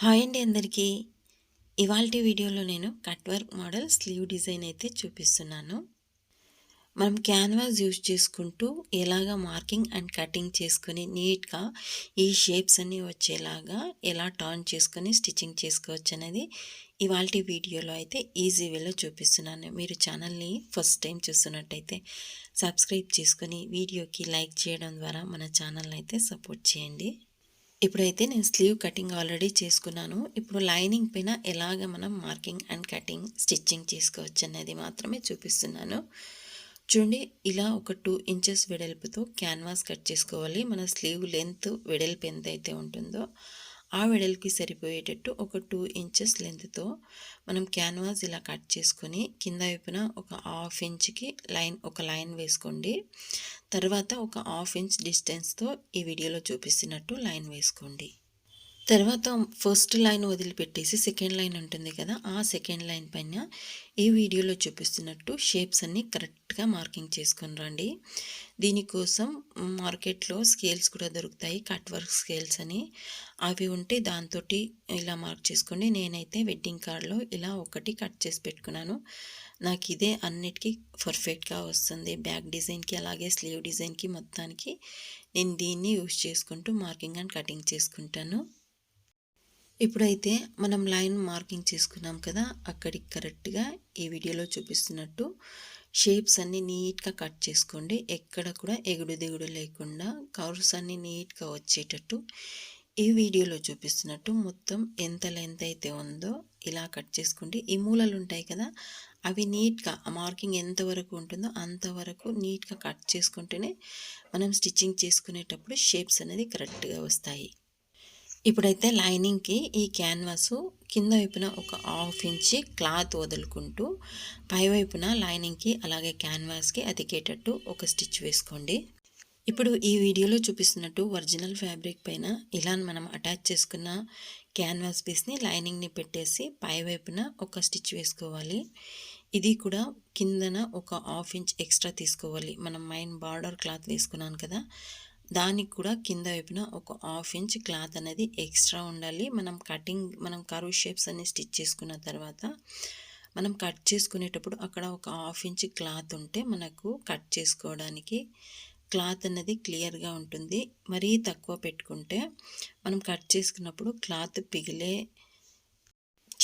Hi అండి అందరికీ. ఇవాల్టి వీడియోలో నేను cut work model slew design అయితే చూపిస్తున్నాను. మనం క్యాన్వాస్ యూజ్ చేసుకుంటూ ఎలాగా మార్కింగ్ అండ్ కటింగ్ చేసుకొని నీట్గా ఈ షేప్స్ అన్నీ వచ్చేలాగా ఎలా టర్న్ చేసుకొని స్టిచ్చింగ్ చేసుకోవచ్చు అనేది ఇవాల్టి వీడియోలో అయితే ఈజీ వేలో చూపిస్తున్నాను. మీరు ఛానల్ని ఫస్ట్ టైం చూస్తున్నట్టయితే సబ్స్క్రైబ్ చేసుకొని వీడియోకి లైక్ చేయడం ద్వారా మన ఛానల్ని అయితే సపోర్ట్ చేయండి. ఇప్పుడైతే నేను స్లీవ్ కటింగ్ ఆల్రెడీ చేసుకున్నాను. ఇప్పుడు లైనింగ్ పైన ఎలాగ మనం మార్కింగ్ అండ్ కటింగ్ స్టిచ్చింగ్ చేసుకోవచ్చు అనేది మాత్రమే చూపిస్తున్నాను. చూడండి, ఇలా ఒక 2 ఇంచెస్ వెడల్పుతో క్యాన్వాస్ కట్ చేసుకోవాలి. మన స్లీవ్ లెంత్ వెడల్పు ఎంతైతే ఉంటుందో ఆ వెడల్పుకి సరిపోయేటట్టు ఒక 2 ఇంచెస్ లెంత్తో మనం క్యాన్వాస్ ఇలా కట్ చేసుకొని కింద వైపున ఒక హాఫ్ ఇంచ్కి ఒక లైన్ వేసుకోండి. తర్వాత ఒక హాఫ్ ఇంచ్ డిస్టెన్స్తో ఈ వీడియోలో చూపిస్తున్నట్టు లైన్ వేసుకోండి. తర్వాత ఫస్ట్ లైన్ వదిలిపెట్టేసి సెకండ్ లైన్ ఉంటుంది కదా, ఆ సెకండ్ లైన్ పైన ఈ వీడియోలో చూపిస్తున్నట్టు షేప్స్ అన్నీ కరెక్ట్గా మార్కింగ్ చేసుకొని రండి. దీనికోసం మార్కెట్లో స్కేల్స్ కూడా దొరుకుతాయి, కట్ వర్క్ స్కేల్స్ అని. అవి ఉంటే దాంతో ఇలా మార్క్ చేసుకోండి. నేనైతే వెడ్డింగ్ కార్డ్లో ఇలా ఒకటి కట్ చేసి పెట్టుకున్నాను. నాకు ఇదే అన్నిటికీ పర్ఫెక్ట్గా వస్తుంది. బ్యాక్ డిజైన్కి అలాగే స్లీవ్ డిజైన్కి మొత్తానికి నేను దీన్ని యూజ్ చేసుకుంటూ మార్కింగ్ అండ్ కటింగ్ చేసుకుంటాను. ఇప్పుడైతే మనం లైన్ మార్కింగ్ చేసుకున్నాం కదా, అక్కడికి కరెక్ట్గా ఈ వీడియోలో చూపిస్తున్నట్టు షేప్స్ అన్నీ నీట్గా కట్ చేసుకోండి. ఎక్కడ కూడా ఎగుడు దిగుడు లేకుండా కర్వ్స్ అన్నీ నీట్గా వచ్చేటట్టు ఈ వీడియోలో చూపిస్తున్నట్టు మొత్తం ఎంత లెంత్ అయితే ఉందో ఇలా కట్ చేసుకోండి. ఈ మూలలు ఉంటాయి కదా, అవి నీట్గా మార్కింగ్ ఎంతవరకు ఉంటుందో అంతవరకు నీట్గా కట్ చేసుకుంటేనే మనం స్టిచ్చింగ్ చేసుకునేటప్పుడు షేప్స్ అనేది కరెక్ట్గా వస్తాయి. ఇప్పుడైతే లైనింగ్కి ఈ క్యాన్వాసు కింద వైపున ఒక హాఫ్ ఇంచి క్లాత్ వదులుకుంటూ పై వైపున లైనింగ్కి అలాగే క్యాన్వాస్కి అతికేటట్టు ఒక స్టిచ్ వేసుకోండి. ఇప్పుడు ఈ వీడియోలో చూపిస్తున్నట్టు ఒరిజినల్ ఫ్యాబ్రిక్ పైన ఇలా మనం అటాచ్ చేసుకున్న క్యాన్వాస్ పీస్ని లైనింగ్ని పెట్టేసి పై వైపున ఒక స్టిచ్ వేసుకోవాలి. ఇది కూడా కిందన ఒక హాఫ్ ఇంచ్ ఎక్స్ట్రా తీసుకోవాలి. మనం మైన్ బార్డర్ క్లాత్ వేసుకున్నాను కదా, దానికి కూడా కింద వైపున ఒక హాఫ్ ఇంచ్ క్లాత్ అనేది ఎక్స్ట్రా ఉండాలి. మనం కర్వ్ షేప్స్ అన్ని స్టిచ్ చేసుకున్న తర్వాత మనం కట్ చేసుకునేటప్పుడు అక్కడ ఒక హాఫ్ ఇంచ్ క్లాత్ ఉంటే మనకు కట్ చేసుకోవడానికి క్లాత్ అనేది క్లియర్గా ఉంటుంది. మరీ తక్కువ పెట్టుకుంటే మనం కట్ చేసుకున్నప్పుడు క్లాత్ పిగిలే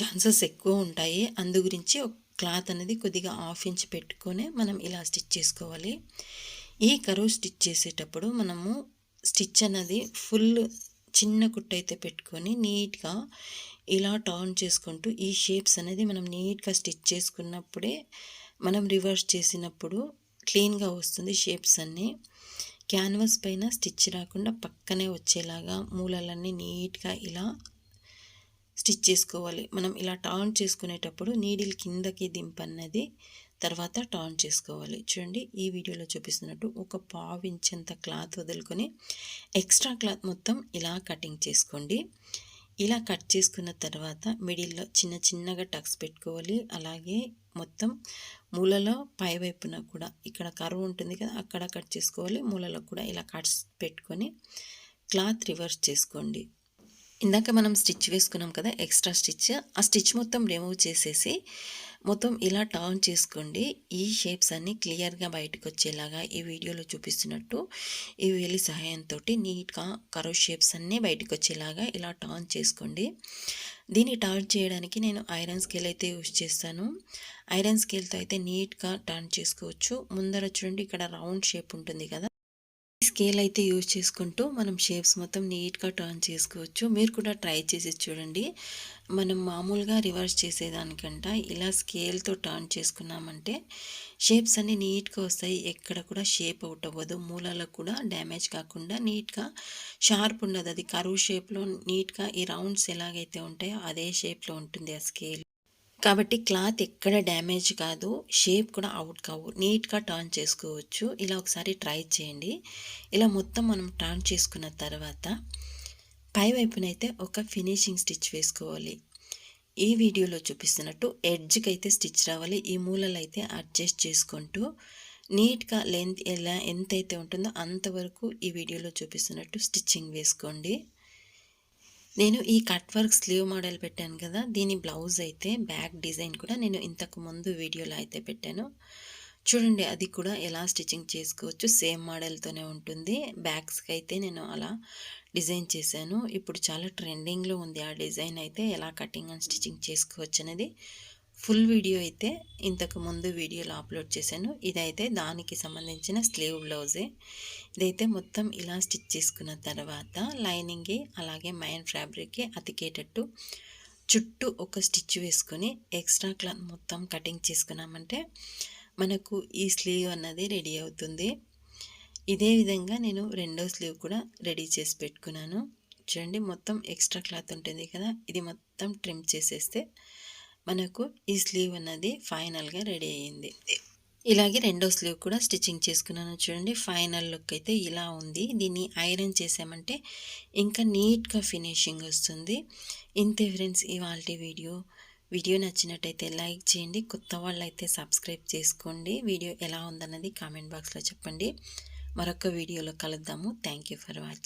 ఛాన్సెస్ ఎక్కువ ఉంటాయి. అందు గురించి ఒక క్లాత్ అనేది కొద్దిగా హాఫ్ ఇంచ్ పెట్టుకొని మనం ఇలా స్టిచ్ చేసుకోవాలి. ఈ కరువు స్టిచ్ చేసేటప్పుడు మనము స్టిచ్ అనేది ఫుల్ చిన్న కుట్టయితే పెట్టుకొని నీట్గా ఇలా టర్న్ చేసుకుంటూ ఈ షేప్స్ అనేది మనం నీట్గా స్టిచ్ చేసుకున్నప్పుడే మనం రివర్స్ చేసినప్పుడు క్లీన్గా వస్తుంది. షేప్స్ అన్నీ క్యాన్వాస్ పైన స్టిచ్ రాకుండా పక్కనే వచ్చేలాగా మూలలన్నీ నీట్గా ఇలా స్టిచ్ చేసుకోవాలి. మనం ఇలా టర్న్ చేసుకునేటప్పుడు నీడిల్ కిందకి దింపన్నది తర్వాత టర్న్ చేసుకోవాలి. చూడండి, ఈ వీడియోలో చూపిస్తున్నట్టు ఒక పావు ఇంచంత క్లాత్ వదులుకొని ఎక్స్ట్రా క్లాత్ మొత్తం ఇలా కటింగ్ చేసుకోండి. ఇలా కట్ చేసుకున్న తర్వాత మిడిల్లో చిన్న చిన్నగా టక్స్ పెట్టుకోవాలి. అలాగే మొత్తం మూలలో పై వైపున కూడా ఇక్కడ కర్వ్ ఉంటుంది కదా, అక్కడ కట్ చేసుకోవాలి. మూలలో కూడా ఇలా కట్స్ పెట్టుకొని క్లాత్ రివర్స్ చేసుకోండి. ఇందాక మనం స్టిచ్ వేసుకున్నాం కదా, ఎక్స్ట్రా స్టిచ్, ఆ స్టిచ్ మొత్తం రిమూవ్ చేసేసి మొత్తం ఇలా టర్న్ చేసుకోండి. ఈ షేప్స్ అన్నీ క్లియర్గా బయటకు వచ్చేలాగా ఈ వీడియోలో చూపిస్తున్నట్టు ఈ వేలి సహాయంతో నీట్గా కర్వ్ షేప్స్ అన్నీ బయటకు వచ్చేలాగా ఇలా టర్న్ చేసుకోండి. దీన్ని టర్న్ చేయడానికి నేను ఐరన్ స్కేల్ అయితే యూజ్ చేస్తాను. ఐరన్ స్కేల్తో అయితే నీట్గా టర్న్ చేసుకోవచ్చు. ముందర చూడండి, ఇక్కడ రౌండ్ షేప్ ఉంటుంది కదా, స్కేల్ అయితే యూజ్ చేసుకుంటూ మనం షేప్స్ మొత్తం నీట్గా టర్న్ చేసుకోవచ్చు. మీరు కూడా ట్రై చేసి చూడండి. మనం మామూలుగా రివర్స్ చేసేదానికంట ఇలా స్కేల్తో టర్న్ చేసుకున్నామంటే షేప్స్ అన్నీ నీట్గా వస్తాయి. ఎక్కడ కూడా షేప్ అవుట్ అవ్వదు. మూలాలకు కూడా డ్యామేజ్ కాకుండా నీట్గా షార్ప్ ఉండదు. అది కర్వ్ షేప్లో నీట్గా ఈ రౌండ్స్ ఎలాగైతే ఉంటాయో అదే షేప్లో ఉంటుంది ఆ స్కేల్. కాబట్టి క్లాత్ ఎక్కడ డ్యామేజ్ కాదు, షేప్ కూడా అవుట్ కావు, నీట్గా టర్న్ చేసుకోవచ్చు. ఇలా ఒకసారి ట్రై చేయండి. ఇలా మొత్తం మనం టర్న్ చేసుకున్న తర్వాత పై వైపునైతే ఒక ఫినిషింగ్ స్టిచ్ వేసుకోవాలి. ఈ వీడియోలో చూపిస్తున్నట్టు ఎడ్జ్కి అయితే స్టిచ్ రావాలి. ఈ మూలలు అయితే అడ్జస్ట్ చేసుకుంటూ నీట్గా లెంత్ ఎంతైతే ఉంటుందో అంతవరకు ఈ వీడియోలో చూపిస్తున్నట్టు స్టిచ్చింగ్ వేసుకోండి. నేను ఈ కట్ వర్క్ స్లీవ్ మోడల్ పెట్టాను కదా! దీని బ్లౌజ్ అయితే బ్యాక్ డిజైన్ కూడా నేను ఇంతకు ముందు వీడియోలో అయితే పెట్టాను. చూడండి అది కూడా ఎలా స్టిచ్చింగ్ చేసుకోవచ్చు. సేమ్ మోడల్‌తోనే ఉంటుంది. బ్యాగ్స్‌కి అయితే నేను అలా డిజైన్ చేశాను. ఇప్పుడు చాలా ట్రెండింగ్‌లో ఉంది ఆ డిజైన్ అయితే ఎలా కటింగ్ అండ్ స్టిచ్చింగ్ చేసుకోవచ్చు అనేది. ఫుల్ వీడియో అయితే ఇంతకు ముందు వీడియోలో అప్లోడ్ చేశాను. ఇదైతే దానికి సంబంధించిన స్లీవ్ బ్లౌజే. ఇదైతే మొత్తం ఇలా స్టిచ్ చేసుకున్న తర్వాత లైనింగ్‌కి అలాగే మెయిన్ ఫ్యాబ్రిక్‌కి అతికేటట్టు చుట్టూ ఒక స్టిచ్ వేసుకొని ఎక్స్ట్రా క్లాత్ మొత్తం కటింగ్ చేసుకున్నామంటే మనకు ఈ స్లీవ్ అన్నది రెడీ అవుతుంది. ఇదే విధంగా నేను రెండో స్లీవ్ కూడా రెడీ చేసి పెట్టుకున్నాను. చూడండి మొత్తం ఎక్స్ట్రా క్లాత్ ఉంటుంది కదా! ఇది మొత్తం ట్రిమ్ చేసేస్తే మనకు ఈ స్లీవ్ అన్నది ఫైనల్‌గా రెడీ అయ్యింది. ఇలాగే రెండో స్లీవ్ కూడా స్టిచ్చింగ్ చేసుకున్నాను చూడండి. ఫైనల్ లుక్ అయితే ఇలా ఉంది. దీన్ని ఐరన్ చేసామంటే ఇంకా నీట్‌గా ఫినిషింగ్ వస్తుంది. ఇంతే ఫ్రెండ్స్ ఇవాల్టి వీడియో. వీడియో నచ్చినట్టయితే లైక్ చేయండి. కొత్త వాళ్ళైతే సబ్స్క్రైబ్ చేసుకోండి. వీడియో ఎలా ఉందన్నది కామెంట్ బాక్స్‌లో చెప్పండి. మరొక వీడియోలో కలుద్దాము. Thank you for watching.